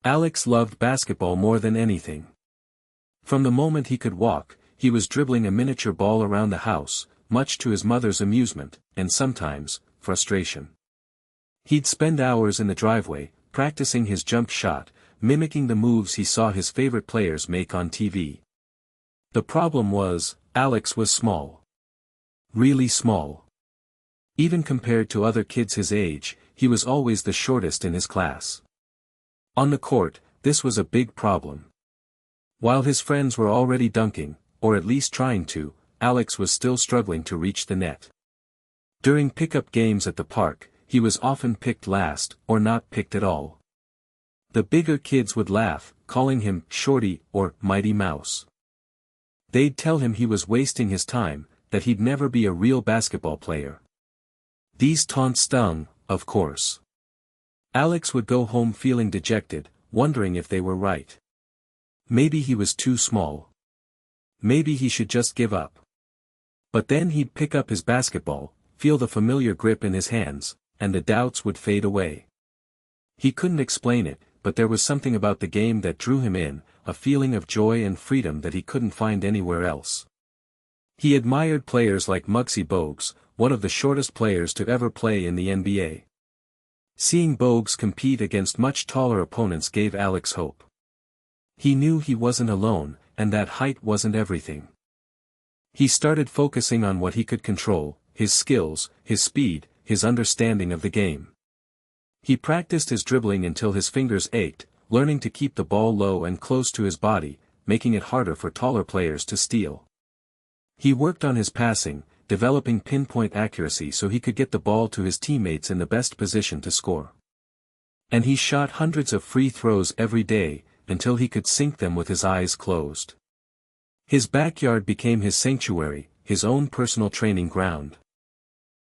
Alex loved basketball more than anything. From the moment he could walk, he was dribbling a miniature ball around the house, much to his mother's amusement, and sometimes, frustration. He'd spend hours in the driveway, practicing his jump shot, mimicking the moves he saw his favorite players make on TV. The problem was, Alex was small. Really small. Even compared to other kids his age, he was always the shortest in his class. On the court, this was a big problem. While his friends were already dunking, or at least trying to, Alex was still struggling to reach the net. During pickup games at the park, he was often picked last, or not picked at all. The bigger kids would laugh, calling him Shorty or Mighty Mouse. They'd tell him he was wasting his time, that he'd never be a real basketball player. These taunts stung, of course. Alex would go home feeling dejected, wondering if they were right. Maybe he was too small. Maybe he should just give up. But then he'd pick up his basketball, feel the familiar grip in his hands, and the doubts would fade away. He couldn't explain it, but there was something about the game that drew him in, a feeling of joy and freedom that he couldn't find anywhere else. He admired players like Muggsy Bogues, one of the shortest players to ever play in the NBA. Seeing Bogues compete against much taller opponents gave Alex hope. He knew he wasn't alone, and that height wasn't everything. He started focusing on what he could control, his skills, his speed, his understanding of the game. He practiced his dribbling until his fingers ached, learning to keep the ball low and close to his body, making it harder for taller players to steal. He worked on his passing, developing pinpoint accuracy so he could get the ball to his teammates in the best position to score. And he shot hundreds of free throws every day, until he could sink them with his eyes closed. His backyard became his sanctuary, his own personal training ground.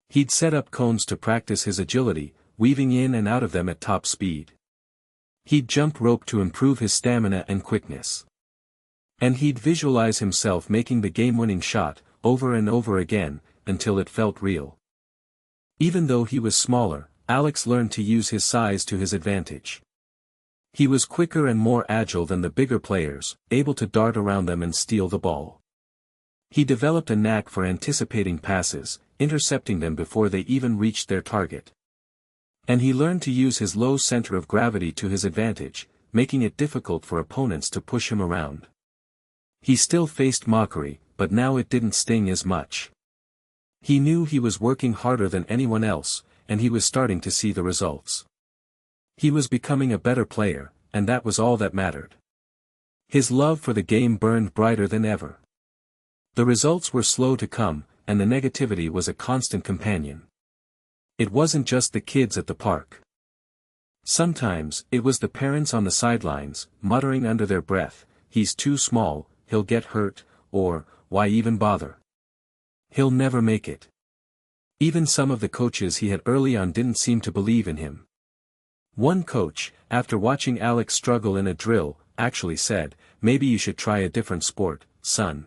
He'd set up cones to practice his agility, weaving in and out of them at top speed. He'd jump rope to improve his stamina and quickness. And he'd visualize himself making the game-winning shot, over and over again, until it felt real. Even though he was smaller, Alex learned to use his size to his advantage. He was quicker and more agile than the bigger players, able to dart around them and steal the ball. He developed a knack for anticipating passes, intercepting them before they even reached their target. And he learned to use his low center of gravity to his advantage, making it difficult for opponents to push him around. He still faced mockery, but now it didn't sting as much. He knew he was working harder than anyone else, and he was starting to see the results. He was becoming a better player, and that was all that mattered. His love for the game burned brighter than ever. The results were slow to come, and the negativity was a constant companion. It wasn't just the kids at the park. Sometimes, it was the parents on the sidelines, muttering under their breath, "He's too small, he'll get hurt," or, "Why even bother? He'll never make it." Even some of the coaches he had early on didn't seem to believe in him. One coach, after watching Alex struggle in a drill, actually said, "Maybe you should try a different sport, son.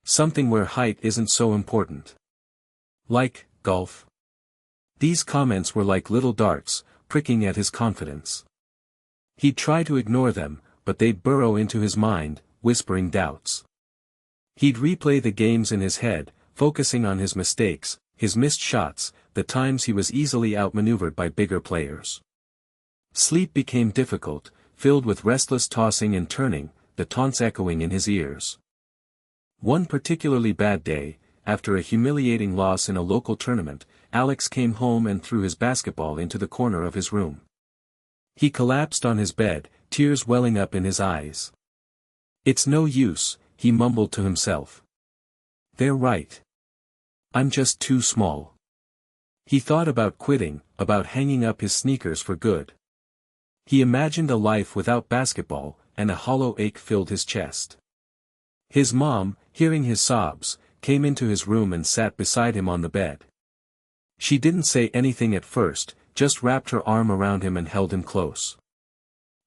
Something where height isn't so important. Like, golf." These comments were like little darts, pricking at his confidence. He'd try to ignore them, but they'd burrow into his mind, whispering doubts. He'd replay the games in his head, focusing on his mistakes, his missed shots, the times he was easily outmaneuvered by bigger players. Sleep became difficult, filled with restless tossing and turning, the taunts echoing in his ears. One particularly bad day, after a humiliating loss in a local tournament, Alex came home and threw his basketball into the corner of his room. He collapsed on his bed, tears welling up in his eyes. "It's no use," he mumbled to himself. "They're right. I'm just too small." He thought about quitting, about hanging up his sneakers for good. He imagined a life without basketball, and a hollow ache filled his chest. His mom, hearing his sobs, came into his room and sat beside him on the bed. She didn't say anything at first, just wrapped her arm around him and held him close.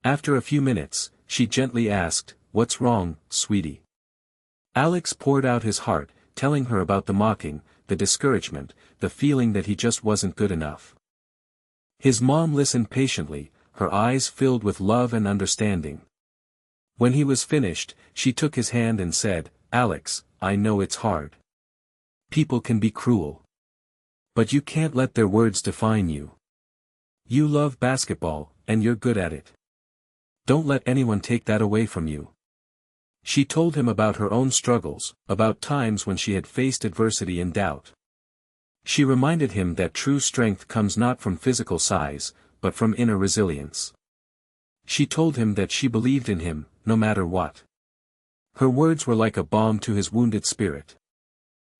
After a few minutes, she gently asked, "What's wrong, sweetie?" Alex poured out his heart, telling her about the mocking, the discouragement, the feeling that he just wasn't good enough. His mom listened patiently, her eyes filled with love and understanding. When he was finished, she took his hand and said, "Alex, I know it's hard. People can be cruel. But you can't let their words define you. You love basketball, and you're good at it. Don't let anyone take that away from you." She told him about her own struggles, about times when she had faced adversity and doubt. She reminded him that true strength comes not from physical size, but from inner resilience. She told him that she believed in him, no matter what. Her words were like a balm to his wounded spirit.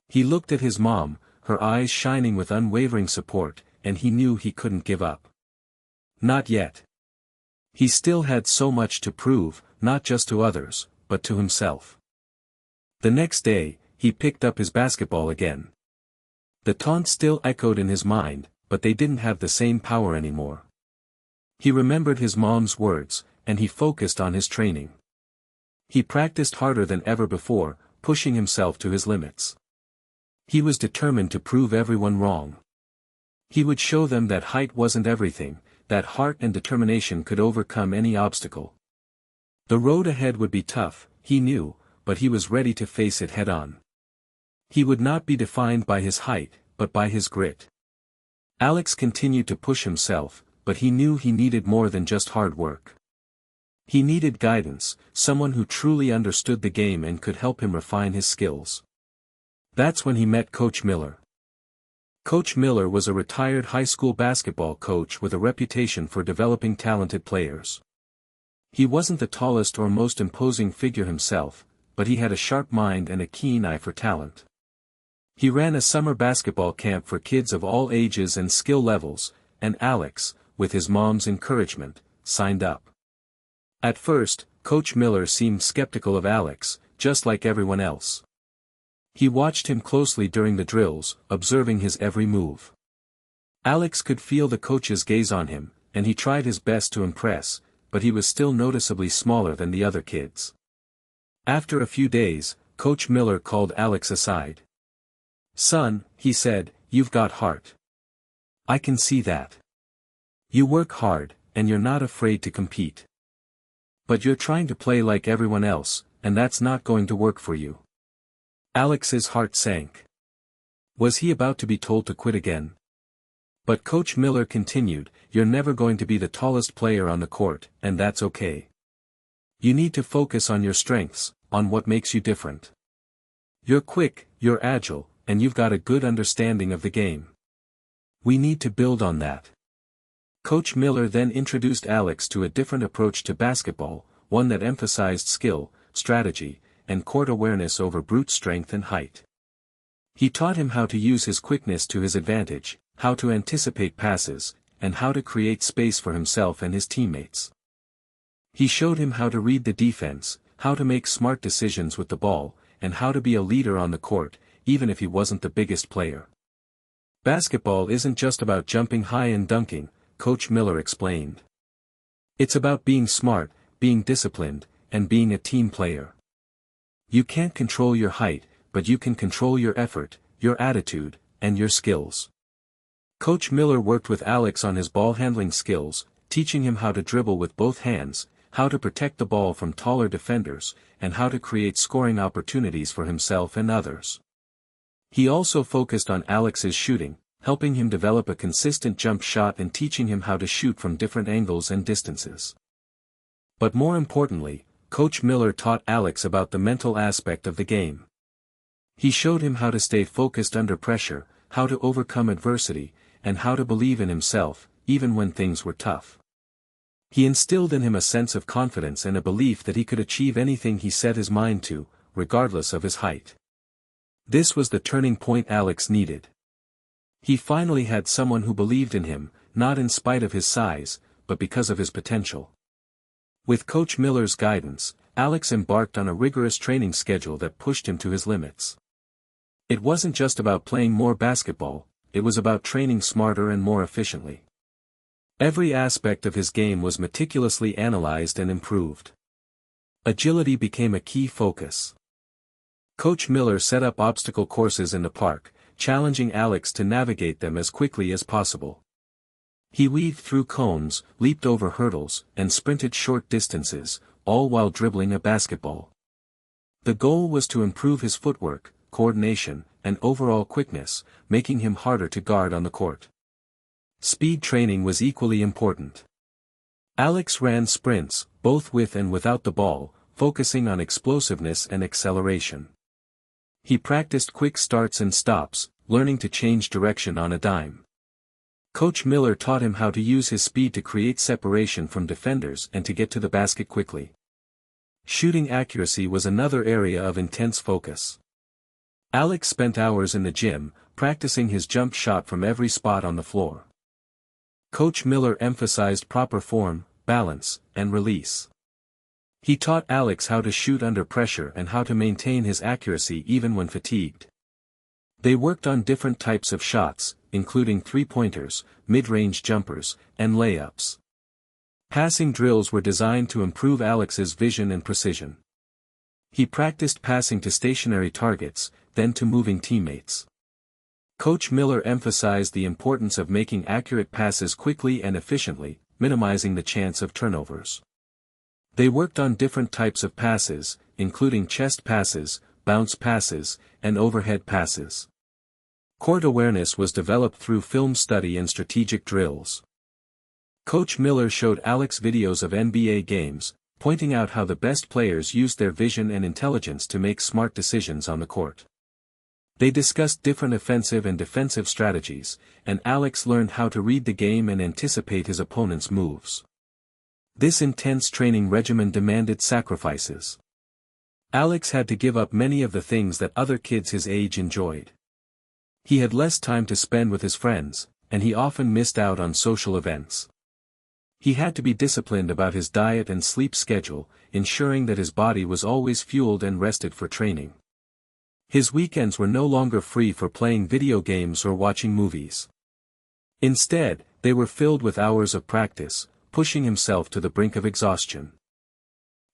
He looked at his mom, her eyes shining with unwavering support, and he knew he couldn't give up. Not yet. He still had so much to prove, not just to others, but to himself. The next day, he picked up his basketball again. The taunt still echoed in his mind, but they didn't have the same power anymore. He remembered his mom's words, and he focused on his training. He practiced harder than ever before, pushing himself to his limits. He was determined to prove everyone wrong. He would show them that height wasn't everything, that heart and determination could overcome any obstacle. The road ahead would be tough, he knew, but he was ready to face it head-on. He would not be defined by his height, but by his grit. Alex continued to push himself, but he knew he needed more than just hard work. He needed guidance, someone who truly understood the game and could help him refine his skills. That's when he met Coach Miller. Coach Miller was a retired high school basketball coach with a reputation for developing talented players. He wasn't the tallest or most imposing figure himself, but he had a sharp mind and a keen eye for talent. He ran a summer basketball camp for kids of all ages and skill levels, and Alex, with his mom's encouragement, signed up. At first, Coach Miller seemed skeptical of Alex, just like everyone else. He watched him closely during the drills, observing his every move. Alex could feel the coach's gaze on him, and he tried his best to impress, but he was still noticeably smaller than the other kids. After a few days, Coach Miller called Alex aside. "Son," he said, "you've got heart. I can see that. You work hard, and you're not afraid to compete. But you're trying to play like everyone else, and that's not going to work for you." Alex's heart sank. Was he about to be told to quit again? But Coach Miller continued, "You're never going to be the tallest player on the court, and that's okay. You need to focus on your strengths, on what makes you different. You're quick, you're agile, and you've got a good understanding of the game. We need to build on that." Coach Miller then introduced Alex to a different approach to basketball, one that emphasized skill, strategy, and court awareness over brute strength and height. He taught him how to use his quickness to his advantage, how to anticipate passes, and how to create space for himself and his teammates. He showed him how to read the defense, how to make smart decisions with the ball, and how to be a leader on the court, even if he wasn't the biggest player. Basketball isn't just about jumping high and dunking, Coach Miller explained. It's about being smart, being disciplined, and being a team player. You can't control your height, but you can control your effort, your attitude, and your skills. Coach Miller worked with Alex on his ball handling skills, teaching him how to dribble with both hands, how to protect the ball from taller defenders, and how to create scoring opportunities for himself and others. He also focused on Alex's shooting, helping him develop a consistent jump shot and teaching him how to shoot from different angles and distances. But more importantly, Coach Miller taught Alex about the mental aspect of the game. He showed him how to stay focused under pressure, how to overcome adversity, and how to believe in himself, even when things were tough. He instilled in him a sense of confidence and a belief that he could achieve anything he set his mind to, regardless of his height. This was the turning point Alex needed. He finally had someone who believed in him, not in spite of his size, but because of his potential. With Coach Miller's guidance, Alex embarked on a rigorous training schedule that pushed him to his limits. It wasn't just about playing more basketball, it was about training smarter and more efficiently. Every aspect of his game was meticulously analyzed and improved. Agility became a key focus. Coach Miller set up obstacle courses in the park, challenging Alex to navigate them as quickly as possible. He weaved through cones, leaped over hurdles, and sprinted short distances, all while dribbling a basketball. The goal was to improve his footwork, coordination, and overall quickness, making him harder to guard on the court. Speed training was equally important. Alex ran sprints, both with and without the ball, focusing on explosiveness and acceleration. He practiced quick starts and stops, learning to change direction on a dime. Coach Miller taught him how to use his speed to create separation from defenders and to get to the basket quickly. Shooting accuracy was another area of intense focus. Alex spent hours in the gym, practicing his jump shot from every spot on the floor. Coach Miller emphasized proper form, balance, and release. He taught Alex how to shoot under pressure and how to maintain his accuracy even when fatigued. They worked on different types of shots, including three-pointers, mid-range jumpers, and layups. Passing drills were designed to improve Alex's vision and precision. He practiced passing to stationary targets, then to moving teammates. Coach Miller emphasized the importance of making accurate passes quickly and efficiently, minimizing the chance of turnovers. They worked on different types of passes, including chest passes, bounce passes, and overhead passes. Court awareness was developed through film study and strategic drills. Coach Miller showed Alex videos of NBA games, pointing out how the best players used their vision and intelligence to make smart decisions on the court. They discussed different offensive and defensive strategies, and Alex learned how to read the game and anticipate his opponent's moves. This intense training regimen demanded sacrifices. Alex had to give up many of the things that other kids his age enjoyed. He had less time to spend with his friends, and he often missed out on social events. He had to be disciplined about his diet and sleep schedule, ensuring that his body was always fueled and rested for training. His weekends were no longer free for playing video games or watching movies. Instead, they were filled with hours of practice, pushing himself to the brink of exhaustion.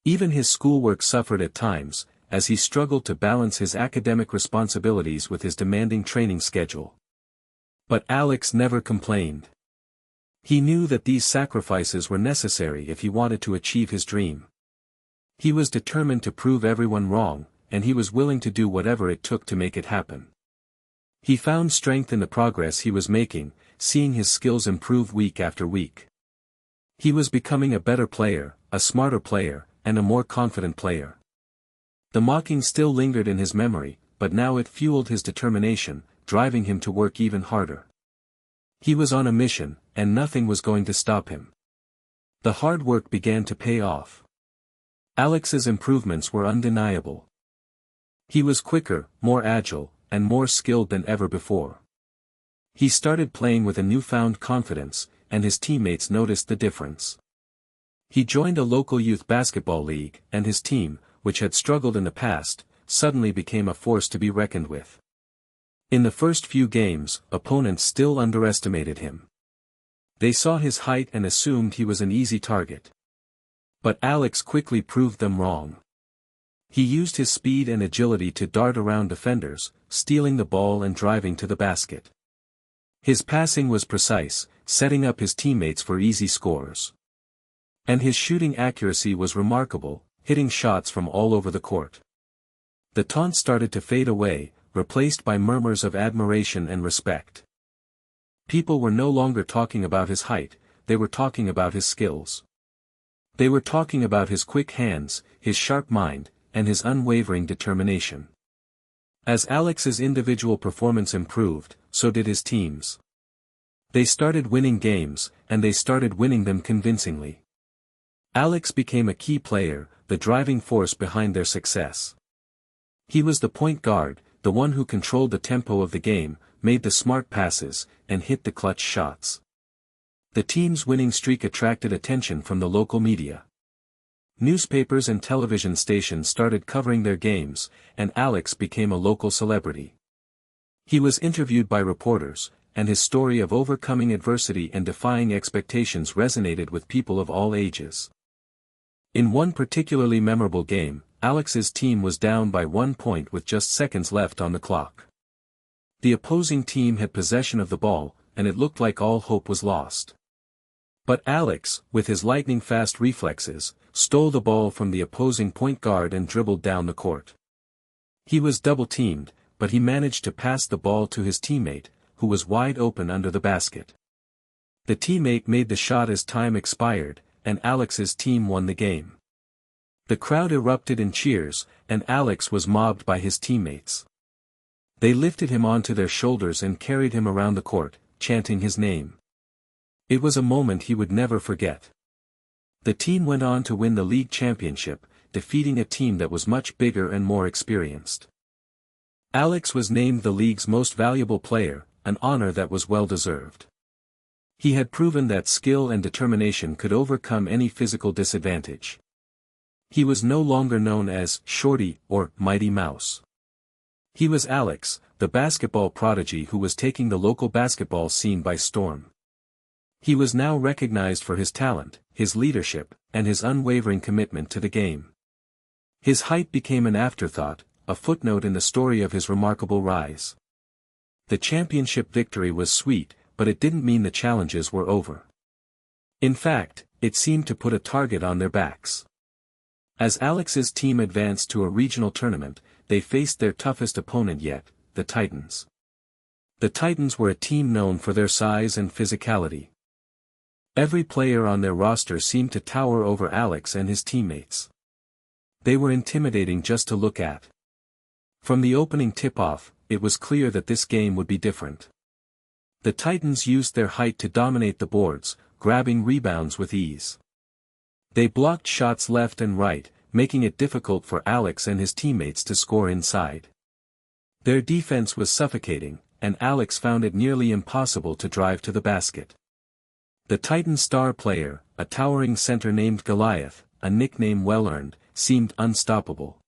Even his schoolwork suffered at times, as he struggled to balance his academic responsibilities with his demanding training schedule. But Alex never complained. He knew that these sacrifices were necessary if he wanted to achieve his dream. He was determined to prove everyone wrong, and he was willing to do whatever it took to make it happen. He found strength in the progress he was making, seeing his skills improve week after week. He was becoming a better player, a smarter player, and a more confident player. The mocking still lingered in his memory, but now it fueled his determination, driving him to work even harder. He was on a mission, and nothing was going to stop him. The hard work began to pay off. Alex's improvements were undeniable. He was quicker, more agile, and more skilled than ever before. He started playing with a newfound confidence, and his teammates noticed the difference. He joined a local youth basketball league, and his team, which had struggled in the past, suddenly became a force to be reckoned with. In the first few games, opponents still underestimated him. They saw his height and assumed he was an easy target. But Alex quickly proved them wrong. He used his speed and agility to dart around defenders, stealing the ball and driving to the basket. His passing was precise, setting up his teammates for easy scores. And his shooting accuracy was remarkable, hitting shots from all over the court. The taunts started to fade away, replaced by murmurs of admiration and respect. People were no longer talking about his height, they were talking about his skills. They were talking about his quick hands, his sharp mind, and his unwavering determination. As Alex's individual performance improved, so did his teams. They started winning games, and they started winning them convincingly. Alex became a key player, the driving force behind their success. He was the point guard, the one who controlled the tempo of the game, made the smart passes, and hit the clutch shots. The team's winning streak attracted attention from the local media. Newspapers and television stations started covering their games, and Alex became a local celebrity. He was interviewed by reporters, and his story of overcoming adversity and defying expectations resonated with people of all ages. In one particularly memorable game, Alex's team was down by 1 point with just seconds left on the clock. The opposing team had possession of the ball, and it looked like all hope was lost. But Alex, with his lightning-fast reflexes, stole the ball from the opposing point guard and dribbled down the court. He was double-teamed, but he managed to pass the ball to his teammate, who was wide open under the basket. The teammate made the shot as time expired, and Alex's team won the game. The crowd erupted in cheers, and Alex was mobbed by his teammates. They lifted him onto their shoulders and carried him around the court, chanting his name. It was a moment he would never forget. The team went on to win the league championship, defeating a team that was much bigger and more experienced. Alex was named the league's most valuable player, an honor that was well deserved. He had proven that skill and determination could overcome any physical disadvantage. He was no longer known as Shorty or Mighty Mouse. He was Alex, the basketball prodigy who was taking the local basketball scene by storm. He was now recognized for his talent, his leadership, and his unwavering commitment to the game. His height became an afterthought, a footnote in the story of his remarkable rise. The championship victory was sweet, but it didn't mean the challenges were over. In fact, it seemed to put a target on their backs. As Alex's team advanced to a regional tournament, they faced their toughest opponent yet, the Titans. The Titans were a team known for their size and physicality. Every player on their roster seemed to tower over Alex and his teammates. They were intimidating just to look at. From the opening tip-off, it was clear that this game would be different. The Titans used their height to dominate the boards, grabbing rebounds with ease. They blocked shots left and right, making it difficult for Alex and his teammates to score inside. Their defense was suffocating, and Alex found it nearly impossible to drive to the basket. The Titan star player, a towering center named Goliath, a nickname well-earned, seemed unstoppable.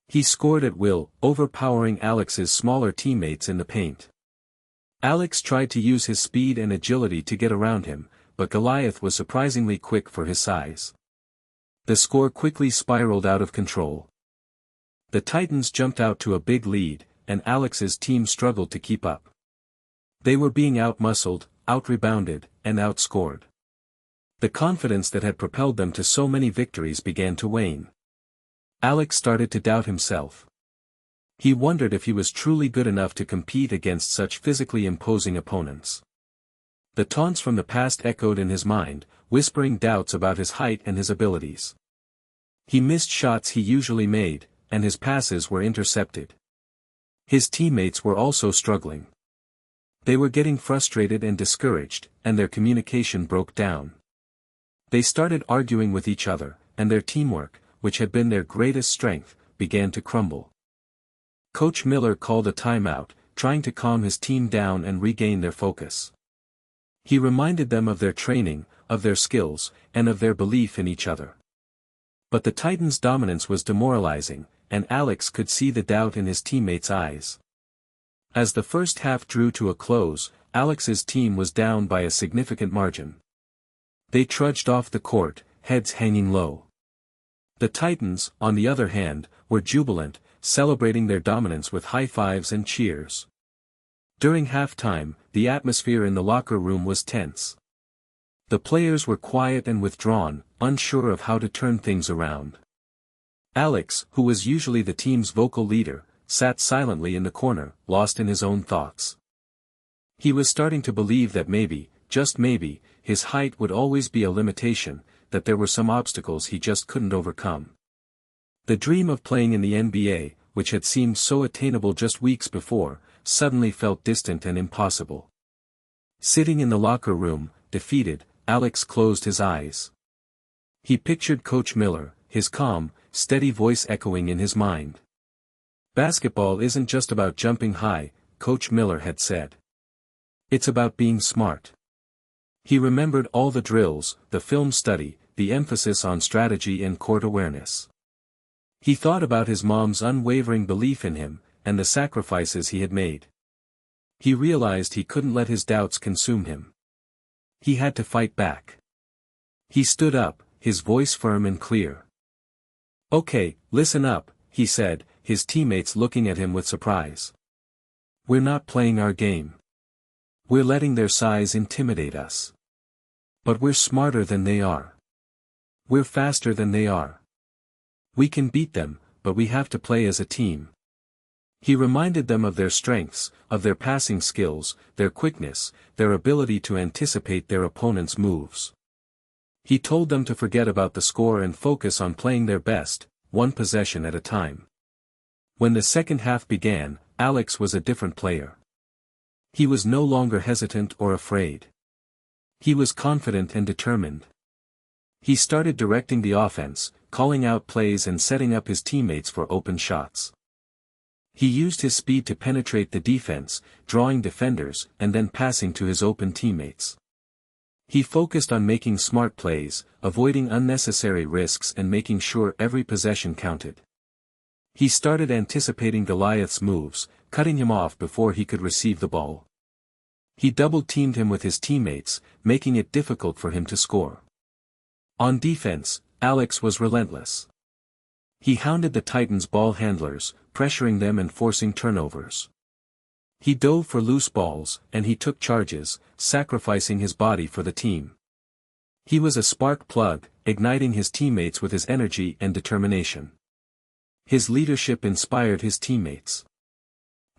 He scored at will, overpowering Alex's smaller teammates in the paint. Alex tried to use his speed and agility to get around him, but Goliath was surprisingly quick for his size. The score quickly spiraled out of control. The Titans jumped out to a big lead, and Alex's team struggled to keep up. They were being outmuscled, out-rebounded, and outscored. The confidence that had propelled them to so many victories began to wane. Alex started to doubt himself. He wondered if he was truly good enough to compete against such physically imposing opponents. The taunts from the past echoed in his mind, whispering doubts about his height and his abilities. He missed shots he usually made, and his passes were intercepted. His teammates were also struggling. They were getting frustrated and discouraged, and their communication broke down. They started arguing with each other, and their teamwork, which had been their greatest strength, began to crumble. Coach Miller called a timeout, trying to calm his team down and regain their focus. He reminded them of their training, of their skills, and of their belief in each other. But the Titans' dominance was demoralizing, and Alex could see the doubt in his teammates' eyes. As the first half drew to a close, Alex's team was down by a significant margin. They trudged off the court, heads hanging low. The Titans, on the other hand, were jubilant, celebrating their dominance with high fives and cheers. During halftime, the atmosphere in the locker room was tense. The players were quiet and withdrawn, unsure of how to turn things around. Alex, who was usually the team's vocal leader, sat silently in the corner, lost in his own thoughts. He was starting to believe that maybe, just maybe, his height would always be a limitation, that there were some obstacles he just couldn't overcome. The dream of playing in the NBA, which had seemed so attainable just weeks before, suddenly felt distant and impossible. Sitting in the locker room, defeated, Alex closed his eyes. He pictured Coach Miller, his calm, steady voice echoing in his mind. Basketball isn't just about jumping high, Coach Miller had said. It's about being smart. He remembered all the drills, the film study, the emphasis on strategy and court awareness. He thought about his mom's unwavering belief in him, and the sacrifices he had made. He realized he couldn't let his doubts consume him. He had to fight back. He stood up, his voice firm and clear. "Okay, listen up," he said, his teammates looking at him with surprise. "We're not playing our game. We're letting their size intimidate us. But we're smarter than they are. We're faster than they are. We can beat them, but we have to play as a team. He reminded them of their strengths, of their passing skills, their quickness, their ability to anticipate their opponent's moves. He told them to forget about the score and focus on playing their best, one possession at a time. When the second half began, Alex was a different player. He was no longer hesitant or afraid. He was confident and determined. He started directing the offense, calling out plays and setting up his teammates for open shots. He used his speed to penetrate the defense, drawing defenders and then passing to his open teammates. He focused on making smart plays, avoiding unnecessary risks and making sure every possession counted. He started anticipating Goliath's moves, cutting him off before he could receive the ball. He double-teamed him with his teammates, making it difficult for him to score. On defense, Alex was relentless. He hounded the Titans' ball handlers, pressuring them and forcing turnovers. He dove for loose balls, and he took charges, sacrificing his body for the team. He was a spark plug, igniting his teammates with his energy and determination. His leadership inspired his teammates.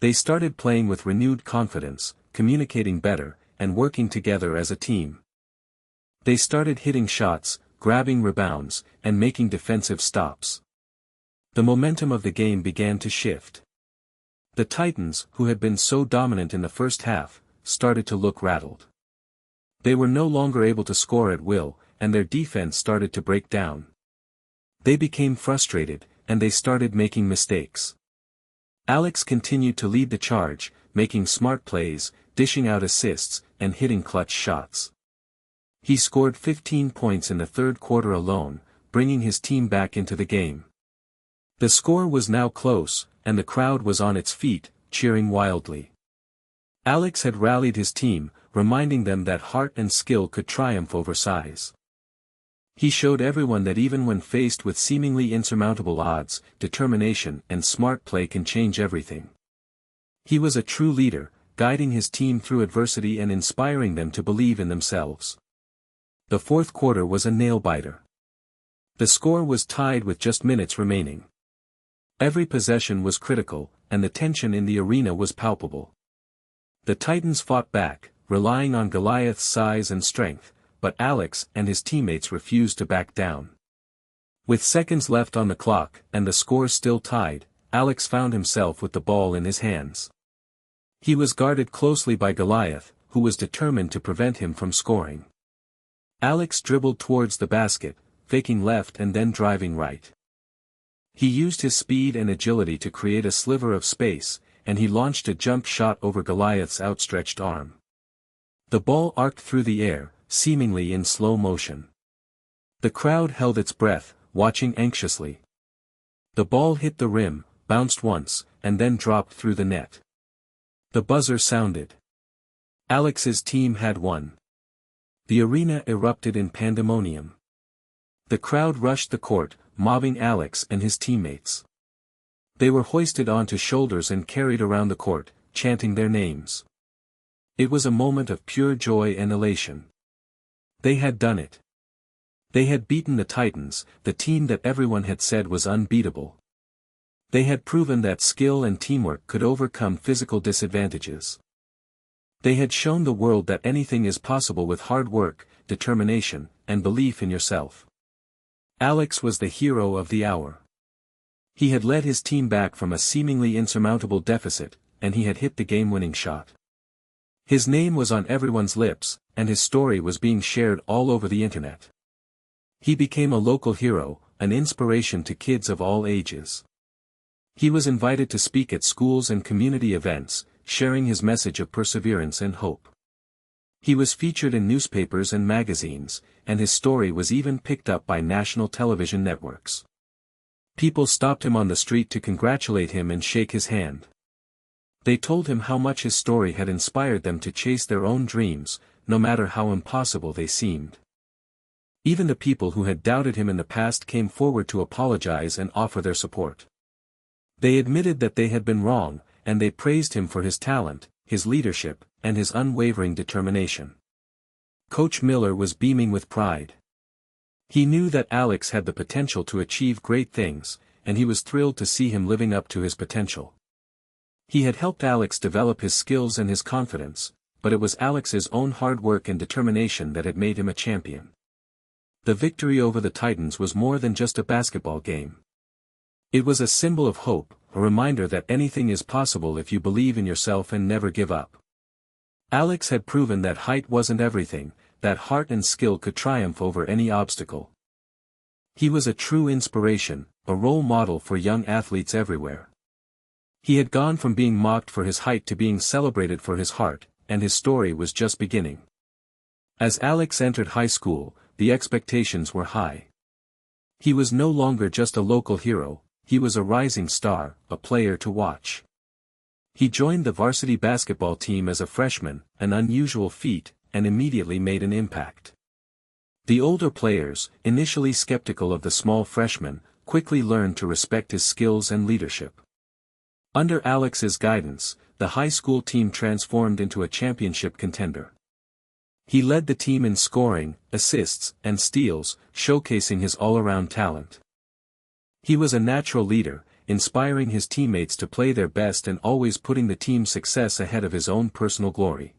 They started playing with renewed confidence, communicating better, and working together as a team. They started hitting shots, grabbing rebounds, and making defensive stops. The momentum of the game began to shift. The Titans, who had been so dominant in the first half, started to look rattled. They were no longer able to score at will, and their defense started to break down. They became frustrated, and they started making mistakes. Alex continued to lead the charge, making smart plays, dishing out assists, and hitting clutch shots. He scored 15 points in the third quarter alone, bringing his team back into the game. The score was now close, and the crowd was on its feet, cheering wildly. Alex had rallied his team, reminding them that heart and skill could triumph over size. He showed everyone that even when faced with seemingly insurmountable odds, determination and smart play can change everything. He was a true leader, guiding his team through adversity and inspiring them to believe in themselves. The fourth quarter was a nail-biter. The score was tied with just minutes remaining. Every possession was critical, and the tension in the arena was palpable. The Titans fought back, relying on Goliath's size and strength, but Alex and his teammates refused to back down. With seconds left on the clock and the score still tied, Alex found himself with the ball in his hands. He was guarded closely by Goliath, who was determined to prevent him from scoring. Alex dribbled towards the basket, faking left and then driving right. He used his speed and agility to create a sliver of space, and he launched a jump shot over Goliath's outstretched arm. The ball arced through the air, seemingly in slow motion. The crowd held its breath, watching anxiously. The ball hit the rim, bounced once, and then dropped through the net. The buzzer sounded. Alex's team had won. The arena erupted in pandemonium. The crowd rushed the court, mobbing Alex and his teammates. They were hoisted onto shoulders and carried around the court, chanting their names. It was a moment of pure joy and elation. They had done it. They had beaten the Titans, the team that everyone had said was unbeatable. They had proven that skill and teamwork could overcome physical disadvantages. They had shown the world that anything is possible with hard work, determination, and belief in yourself. Alex was the hero of the hour. He had led his team back from a seemingly insurmountable deficit, and he had hit the game-winning shot. His name was on everyone's lips, and his story was being shared all over the internet. He became a local hero, an inspiration to kids of all ages. He was invited to speak at schools and community events, sharing his message of perseverance and hope. He was featured in newspapers and magazines, and his story was even picked up by national television networks. People stopped him on the street to congratulate him and shake his hand. They told him how much his story had inspired them to chase their own dreams, no matter how impossible they seemed. Even the people who had doubted him in the past came forward to apologize and offer their support. They admitted that they had been wrong, and they praised him for his talent, his leadership, and his unwavering determination. Coach Miller was beaming with pride. He knew that Alex had the potential to achieve great things, and he was thrilled to see him living up to his potential. He had helped Alex develop his skills and his confidence, but it was Alex's own hard work and determination that had made him a champion. The victory over the Titans was more than just a basketball game. It was a symbol of hope, a reminder that anything is possible if you believe in yourself and never give up. Alex had proven that height wasn't everything, that heart and skill could triumph over any obstacle. He was a true inspiration, a role model for young athletes everywhere. He had gone from being mocked for his height to being celebrated for his heart, and his story was just beginning. As Alex entered high school, the expectations were high. He was no longer just a local hero, he was a rising star, a player to watch. He joined the varsity basketball team as a freshman, an unusual feat, and immediately made an impact. The older players, initially skeptical of the small freshman, quickly learned to respect his skills and leadership. Under Alex's guidance, the high school team transformed into a championship contender. He led the team in scoring, assists, and steals, showcasing his all-around talent. He was a natural leader, inspiring his teammates to play their best and always putting the team's success ahead of his own personal glory.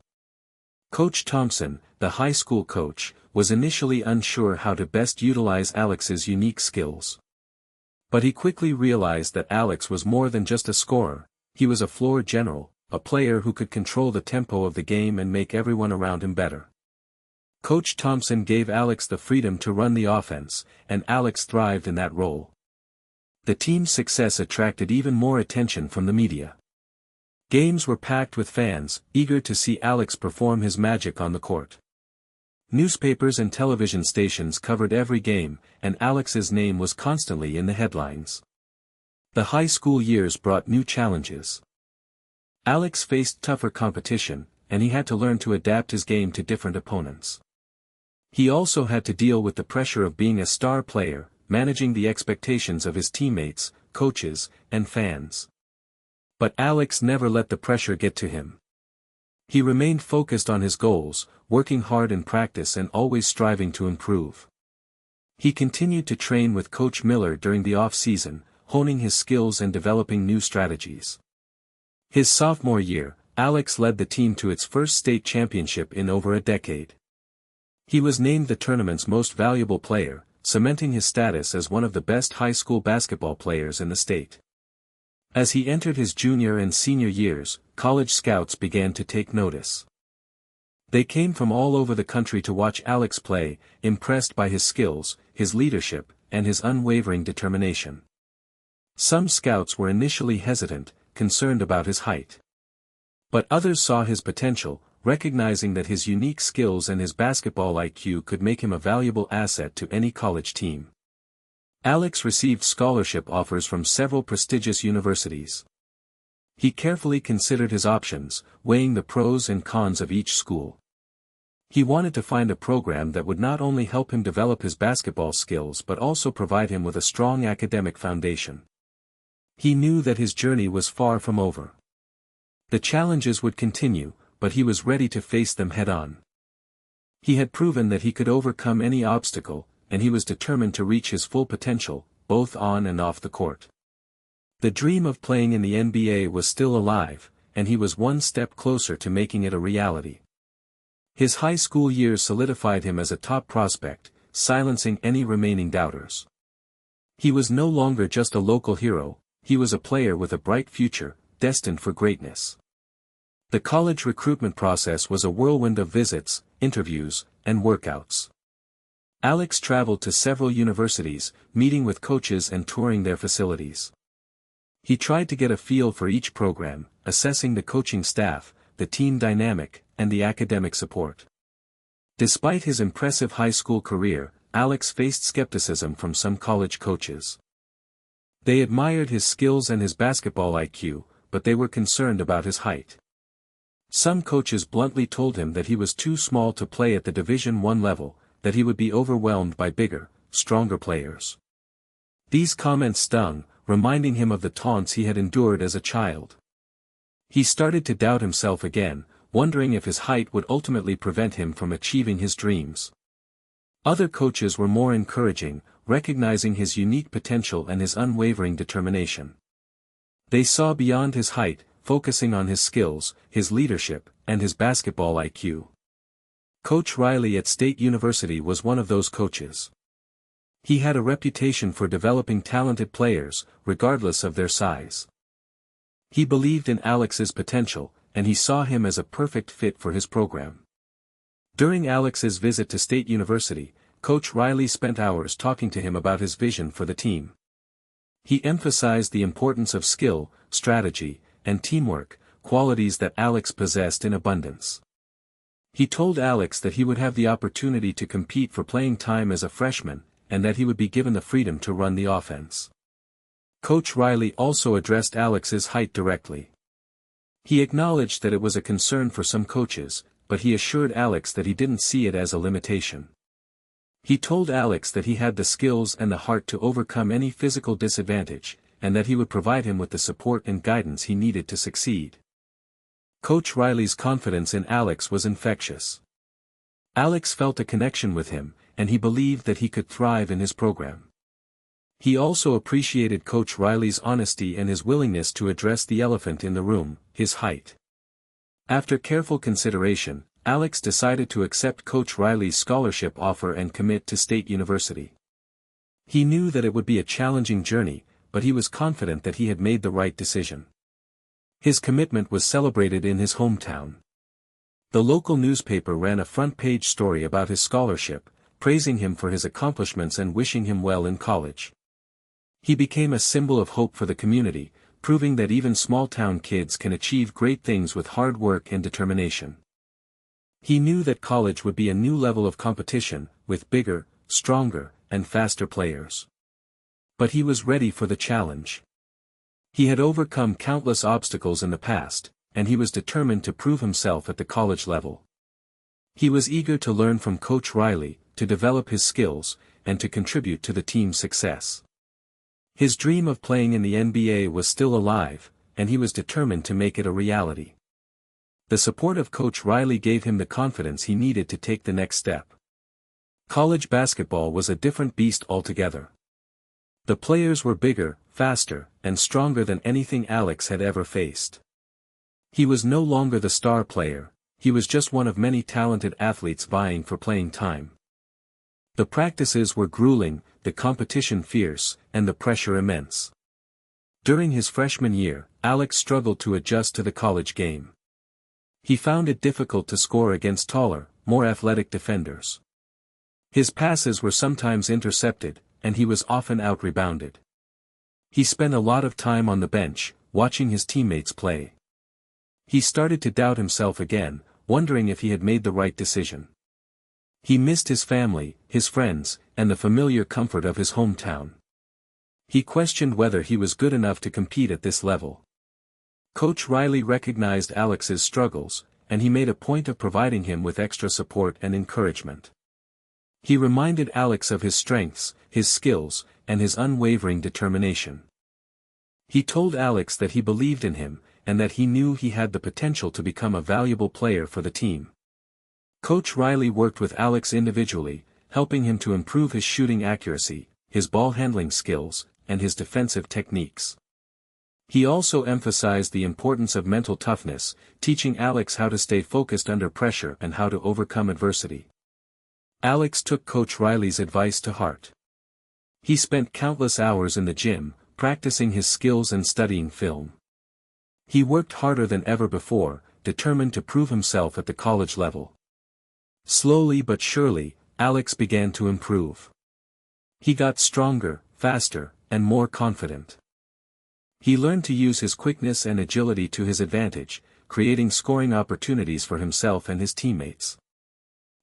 Coach Thompson, the high school coach, was initially unsure how to best utilize Alex's unique skills. But he quickly realized that Alex was more than just a scorer, he was a floor general, a player who could control the tempo of the game and make everyone around him better. Coach Thompson gave Alex the freedom to run the offense, and Alex thrived in that role. The team's success attracted even more attention from the media. Games were packed with fans, eager to see Alex perform his magic on the court. Newspapers and television stations covered every game, and Alex's name was constantly in the headlines. The high school years brought new challenges. Alex faced tougher competition, and he had to learn to adapt his game to different opponents. He also had to deal with the pressure of being a star player, managing the expectations of his teammates, coaches, and fans. But Alex never let the pressure get to him. He remained focused on his goals, working hard in practice and always striving to improve. He continued to train with Coach Miller during the off-season, honing his skills and developing new strategies. His sophomore year, Alex led the team to its first state championship in over a decade. He was named the tournament's most valuable player, cementing his status as one of the best high school basketball players in the state. As he entered his junior and senior years, college scouts began to take notice. They came from all over the country to watch Alex play, impressed by his skills, his leadership, and his unwavering determination. Some scouts were initially hesitant, concerned about his height. But others saw his potential, recognizing that his unique skills and his basketball IQ could make him a valuable asset to any college team. Alex received scholarship offers from several prestigious universities. He carefully considered his options, weighing the pros and cons of each school. He wanted to find a program that would not only help him develop his basketball skills but also provide him with a strong academic foundation. He knew that his journey was far from over. The challenges would continue, but he was ready to face them head-on. He had proven that he could overcome any obstacle, and he was determined to reach his full potential, both on and off the court. The dream of playing in the NBA was still alive, and he was one step closer to making it a reality. His high school years solidified him as a top prospect, silencing any remaining doubters. He was no longer just a local hero, he was a player with a bright future, destined for greatness. The college recruitment process was a whirlwind of visits, interviews, and workouts. Alex traveled to several universities, meeting with coaches and touring their facilities. He tried to get a feel for each program, assessing the coaching staff, the team dynamic, and the academic support. Despite his impressive high school career, Alex faced skepticism from some college coaches. They admired his skills and his basketball IQ, but they were concerned about his height. Some coaches bluntly told him that he was too small to play at the Division I level, that he would be overwhelmed by bigger, stronger players. These comments stung, reminding him of the taunts he had endured as a child. He started to doubt himself again, wondering if his height would ultimately prevent him from achieving his dreams. Other coaches were more encouraging, recognizing his unique potential and his unwavering determination. They saw beyond his height, focusing on his skills, his leadership, and his basketball IQ. Coach Riley at State University was one of those coaches. He had a reputation for developing talented players, regardless of their size. He believed in Alex's potential, and he saw him as a perfect fit for his program. During Alex's visit to State University, Coach Riley spent hours talking to him about his vision for the team. He emphasized the importance of skill, strategy, and teamwork, qualities that Alex possessed in abundance. He told Alex that he would have the opportunity to compete for playing time as a freshman, and that he would be given the freedom to run the offense. Coach Riley also addressed Alex's height directly. He acknowledged that it was a concern for some coaches, but he assured Alex that he didn't see it as a limitation. He told Alex that he had the skills and the heart to overcome any physical disadvantage, and that he would provide him with the support and guidance he needed to succeed. Coach Riley's confidence in Alex was infectious. Alex felt a connection with him, and he believed that he could thrive in his program. He also appreciated Coach Riley's honesty and his willingness to address the elephant in the room, his height. After careful consideration, Alex decided to accept Coach Riley's scholarship offer and commit to State University. He knew that it would be a challenging journey, but he was confident that he had made the right decision. His commitment was celebrated in his hometown. The local newspaper ran a front-page story about his scholarship, praising him for his accomplishments and wishing him well in college. He became a symbol of hope for the community, proving that even small-town kids can achieve great things with hard work and determination. He knew that college would be a new level of competition, with bigger, stronger, and faster players. But he was ready for the challenge. He had overcome countless obstacles in the past, and he was determined to prove himself at the college level. He was eager to learn from Coach Riley, to develop his skills, and to contribute to the team's success. His dream of playing in the NBA was still alive, and he was determined to make it a reality. The support of Coach Riley gave him the confidence he needed to take the next step. College basketball was a different beast altogether. The players were bigger, faster, and stronger than anything Alex had ever faced. He was no longer the star player, he was just one of many talented athletes vying for playing time. The practices were grueling, the competition fierce, and the pressure immense. During his freshman year, Alex struggled to adjust to the college game. He found it difficult to score against taller, more athletic defenders. His passes were sometimes intercepted, and he was often out-rebounded. He spent a lot of time on the bench, watching his teammates play. He started to doubt himself again, wondering if he had made the right decision. He missed his family, his friends, and the familiar comfort of his hometown. He questioned whether he was good enough to compete at this level. Coach Riley recognized Alex's struggles, and he made a point of providing him with extra support and encouragement. He reminded Alex of his strengths, his skills, and his unwavering determination. He told Alex that he believed in him, and that he knew he had the potential to become a valuable player for the team. Coach Riley worked with Alex individually, helping him to improve his shooting accuracy, his ball handling skills, and his defensive techniques. He also emphasized the importance of mental toughness, teaching Alex how to stay focused under pressure and how to overcome adversity. Alex took Coach Riley's advice to heart. He spent countless hours in the gym, practicing his skills and studying film. He worked harder than ever before, determined to prove himself at the college level. Slowly but surely, Alex began to improve. He got stronger, faster, and more confident. He learned to use his quickness and agility to his advantage, creating scoring opportunities for himself and his teammates.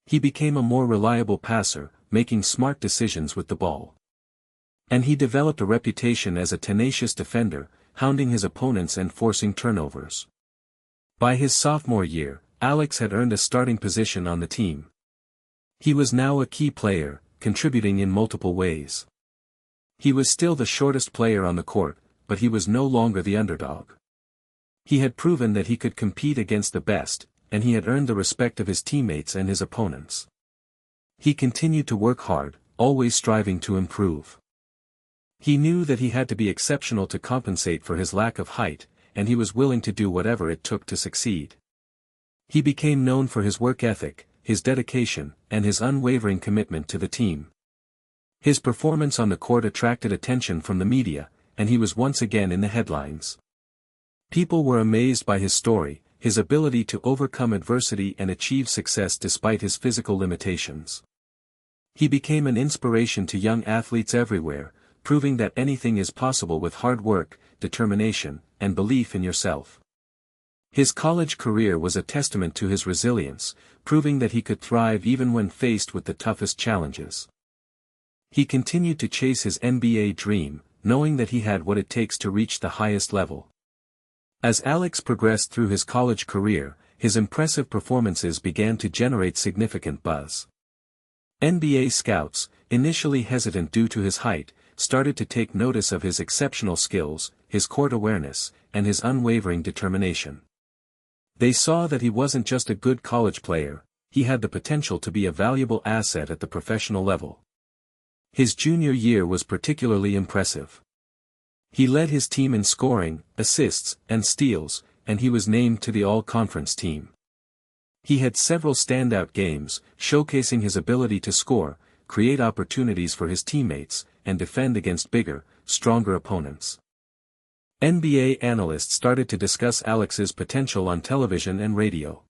He became a more reliable passer, making smart decisions with the ball. And he developed a reputation as a tenacious defender, hounding his opponents and forcing turnovers. By his sophomore year, Alex had earned a starting position on the team. He was now a key player, contributing in multiple ways. He was still the shortest player on the court, but he was no longer the underdog. He had proven that he could compete against the best, and he had earned the respect of his teammates and his opponents. He continued to work hard, always striving to improve. He knew that he had to be exceptional to compensate for his lack of height, and he was willing to do whatever it took to succeed. He became known for his work ethic, his dedication, and his unwavering commitment to the team. His performance on the court attracted attention from the media, and he was once again in the headlines. People were amazed by his story, his ability to overcome adversity and achieve success despite his physical limitations. He became an inspiration to young athletes everywhere, proving that anything is possible with hard work, determination, and belief in yourself. His college career was a testament to his resilience, proving that he could thrive even when faced with the toughest challenges. He continued to chase his NBA dream, knowing that he had what it takes to reach the highest level. As Alex progressed through his college career, his impressive performances began to generate significant buzz. NBA scouts, initially hesitant due to his height, started to take notice of his exceptional skills, his court awareness, and his unwavering determination. They saw that he wasn't just a good college player, he had the potential to be a valuable asset at the professional level. His junior year was particularly impressive. He led his team in scoring, assists, and steals, and he was named to the All-Conference team. He had several standout games, showcasing his ability to score, create opportunities for his teammates, and defend against bigger, stronger opponents. NBA analysts started to discuss Alex's potential on television and radio.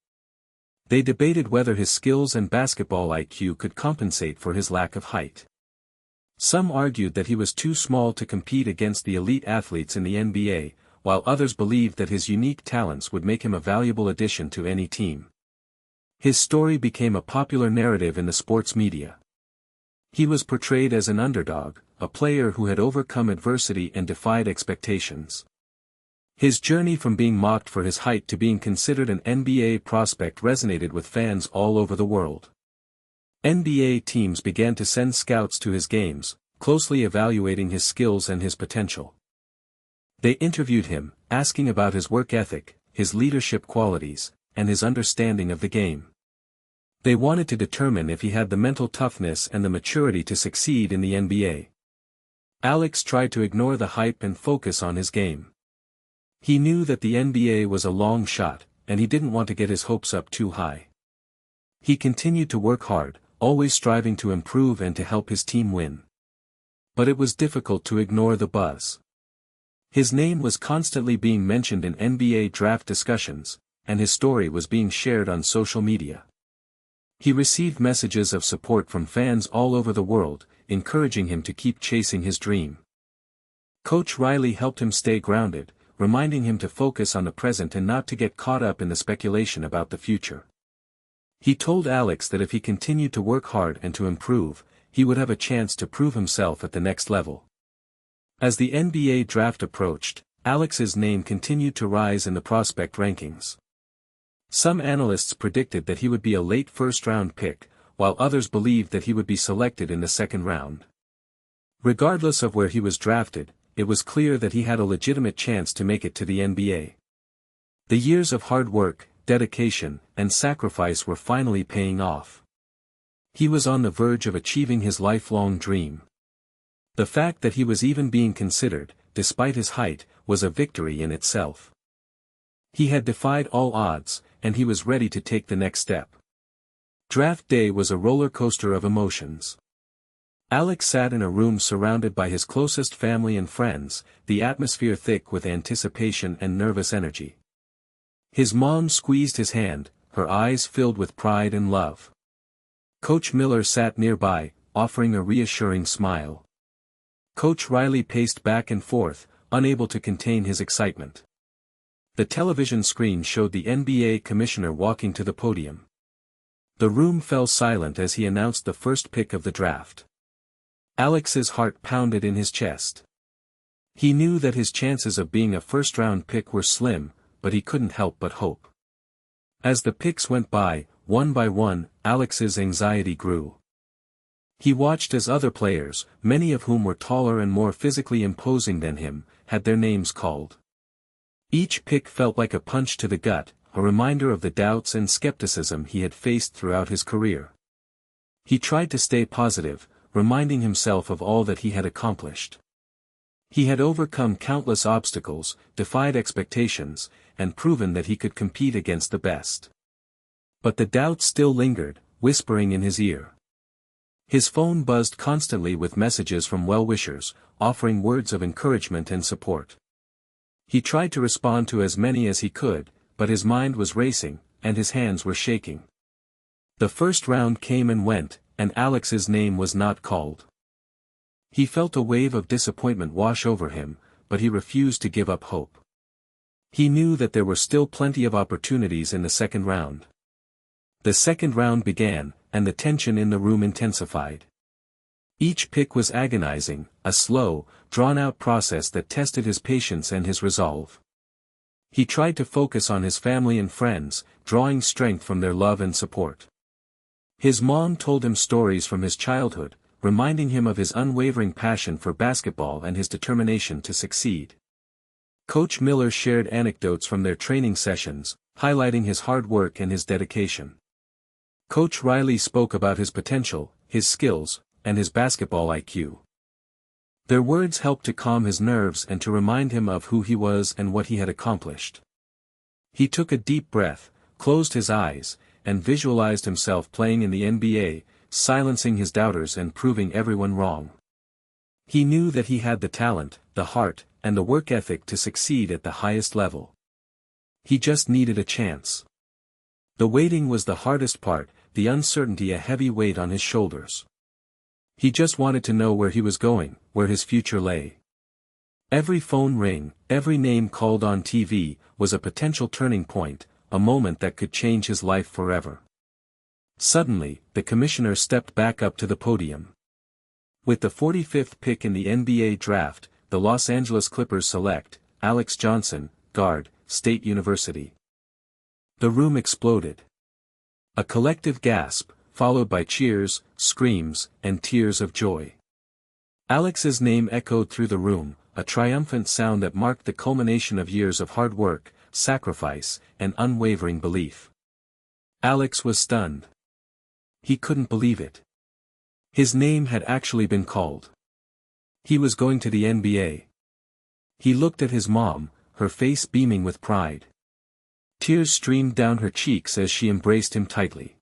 They debated whether his skills and basketball IQ could compensate for his lack of height. Some argued that he was too small to compete against the elite athletes in the NBA, while others believed that his unique talents would make him a valuable addition to any team. His story became a popular narrative in the sports media. He was portrayed as an underdog, a player who had overcome adversity and defied expectations. His journey from being mocked for his height to being considered an NBA prospect resonated with fans all over the world. NBA teams began to send scouts to his games, closely evaluating his skills and his potential. They interviewed him, asking about his work ethic, his leadership qualities, and his understanding of the game. They wanted to determine if he had the mental toughness and the maturity to succeed in the NBA. Alex tried to ignore the hype and focus on his game. He knew that the NBA was a long shot, and he didn't want to get his hopes up too high. He continued to work hard, always striving to improve and to help his team win. But it was difficult to ignore the buzz. His name was constantly being mentioned in NBA draft discussions, and his story was being shared on social media. He received messages of support from fans all over the world, encouraging him to keep chasing his dream. Coach Riley helped him stay grounded, reminding him to focus on the present and not to get caught up in the speculation about the future. He told Alex that if he continued to work hard and to improve, he would have a chance to prove himself at the next level. As the NBA draft approached, Alex's name continued to rise in the prospect rankings. Some analysts predicted that he would be a late first-round pick, while others believed that he would be selected in the second round. Regardless of where he was drafted, it was clear that he had a legitimate chance to make it to the NBA. The years of hard work, dedication, and sacrifice were finally paying off. He was on the verge of achieving his lifelong dream. The fact that he was even being considered, despite his height, was a victory in itself. He had defied all odds, and he was ready to take the next step. Draft day was a roller coaster of emotions. Alex sat in a room surrounded by his closest family and friends, the atmosphere thick with anticipation and nervous energy. His mom squeezed his hand, her eyes filled with pride and love. Coach Miller sat nearby, offering a reassuring smile. Coach Riley paced back and forth, unable to contain his excitement. The television screen showed the NBA commissioner walking to the podium. The room fell silent as he announced the first pick of the draft. Alex's heart pounded in his chest. He knew that his chances of being a first-round pick were slim, but he couldn't help but hope. As the picks went by one, Alex's anxiety grew. He watched as other players, many of whom were taller and more physically imposing than him, had their names called. Each pick felt like a punch to the gut, a reminder of the doubts and skepticism he had faced throughout his career. He tried to stay positive, reminding himself of all that he had accomplished. He had overcome countless obstacles, defied expectations, and proven that he could compete against the best. But the doubt still lingered, whispering in his ear. His phone buzzed constantly with messages from well-wishers, offering words of encouragement and support. He tried to respond to as many as he could, but his mind was racing, and his hands were shaking. The first round came and went, and Alex's name was not called. He felt a wave of disappointment wash over him, but he refused to give up hope. He knew that there were still plenty of opportunities in the second round. The second round began, and the tension in the room intensified. Each pick was agonizing, a slow, drawn-out process that tested his patience and his resolve. He tried to focus on his family and friends, drawing strength from their love and support. His mom told him stories from his childhood, reminding him of his unwavering passion for basketball and his determination to succeed. Coach Miller shared anecdotes from their training sessions, highlighting his hard work and his dedication. Coach Riley spoke about his potential, his skills, and his basketball IQ. Their words helped to calm his nerves and to remind him of who he was and what he had accomplished. He took a deep breath, closed his eyes, and visualized himself playing in the NBA, silencing his doubters and proving everyone wrong. He knew that he had the talent, the heart, and the work ethic to succeed at the highest level. He just needed a chance. The waiting was the hardest part, the uncertainty a heavy weight on his shoulders. He just wanted to know where he was going, where his future lay. Every phone ring, every name called on TV, was a potential turning point, a moment that could change his life forever. Suddenly, the commissioner stepped back up to the podium. With the 45th pick in the NBA draft, the Los Angeles Clippers select Alex Johnson, guard, State University. The room exploded. A collective gasp, followed by cheers, screams, and tears of joy. Alex's name echoed through the room, a triumphant sound that marked the culmination of years of hard work, sacrifice, and unwavering belief. Alex was stunned. He couldn't believe it. His name had actually been called. He was going to the NBA. He looked at his mom, her face beaming with pride. Tears streamed down her cheeks as she embraced him tightly.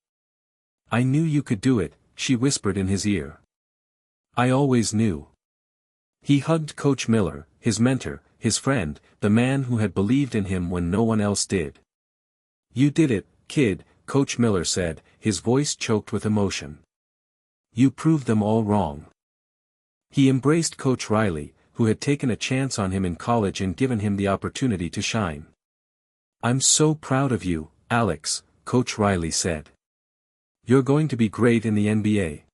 "I knew you could do it," she whispered in his ear. "I always knew." He hugged Coach Miller, his mentor, his friend, the man who had believed in him when no one else did. "You did it, kid," Coach Miller said, his voice choked with emotion. "You proved them all wrong." He embraced Coach Riley, who had taken a chance on him in college and given him the opportunity to shine. "I'm so proud of you, Alex," Coach Riley said. "You're going to be great in the NBA."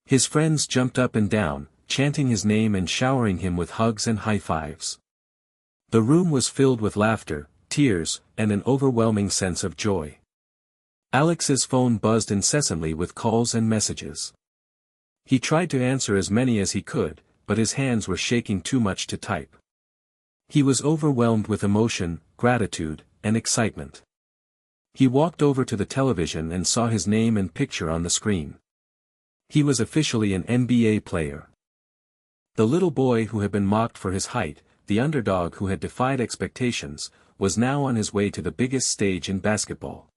His friends jumped up and down, chanting his name and showering him with hugs and high fives. The room was filled with laughter, tears, and an overwhelming sense of joy. Alex's phone buzzed incessantly with calls and messages. He tried to answer as many as he could, but his hands were shaking too much to type. He was overwhelmed with emotion, gratitude, and excitement. He walked over to the television and saw his name and picture on the screen. He was officially an NBA player. The little boy who had been mocked for his height, the underdog who had defied expectations, was now on his way to the biggest stage in basketball.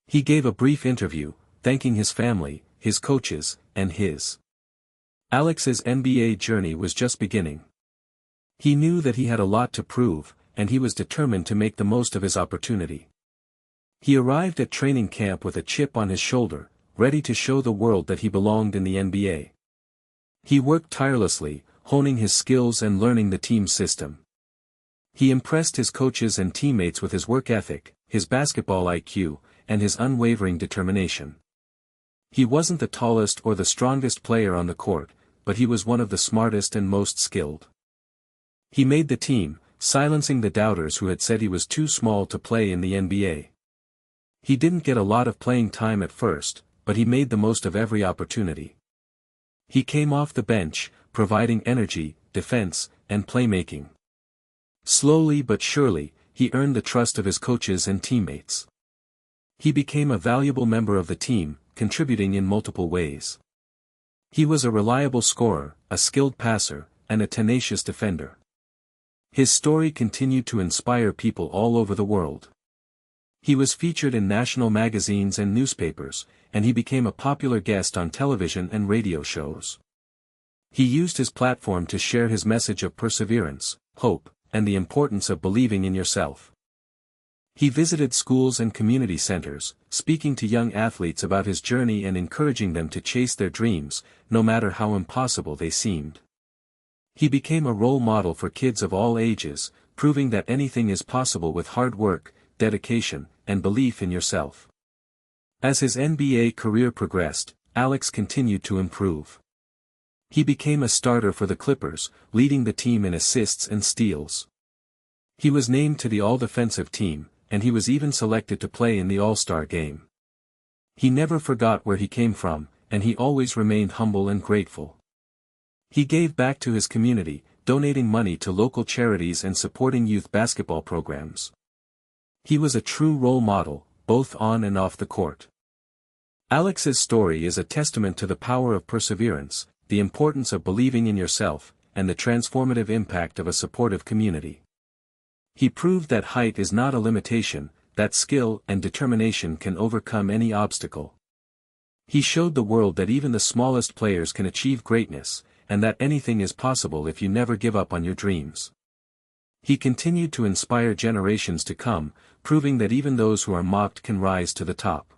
He gave a brief interview, thanking his family, his coaches, and his. Alex's NBA journey was just beginning. He knew that he had a lot to prove, and he was determined to make the most of his opportunity. He arrived at training camp with a chip on his shoulder, ready to show the world that he belonged in the NBA. He worked tirelessly, honing his skills and learning the team system. He impressed his coaches and teammates with his work ethic, his basketball IQ, and his unwavering determination. He wasn't the tallest or the strongest player on the court, but he was one of the smartest and most skilled. He made the team, silencing the doubters who had said he was too small to play in the NBA. He didn't get a lot of playing time at first, but he made the most of every opportunity. He came off the bench, providing energy, defense, and playmaking. Slowly but surely, he earned the trust of his coaches and teammates. He became a valuable member of the team, contributing in multiple ways. He was a reliable scorer, a skilled passer, and a tenacious defender. His story continued to inspire people all over the world. He was featured in national magazines and newspapers, and he became a popular guest on television and radio shows. He used his platform to share his message of perseverance, hope, and the importance of believing in yourself. He visited schools and community centers, speaking to young athletes about his journey and encouraging them to chase their dreams, no matter how impossible they seemed. He became a role model for kids of all ages, proving that anything is possible with hard work, dedication, and belief in yourself. As his NBA career progressed, Alex continued to improve. He became a starter for the Clippers, leading the team in assists and steals. He was named to the All-Defensive team, and he was even selected to play in the All-Star game. He never forgot where he came from, and he always remained humble and grateful. He gave back to his community, donating money to local charities and supporting youth basketball programs. He was a true role model, both on and off the court. Alex's story is a testament to the power of perseverance, the importance of believing in yourself, and the transformative impact of a supportive community. He proved that height is not a limitation, that skill and determination can overcome any obstacle. He showed the world that even the smallest players can achieve greatness, and that anything is possible if you never give up on your dreams. He continued to inspire generations to come, proving that even those who are mocked can rise to the top.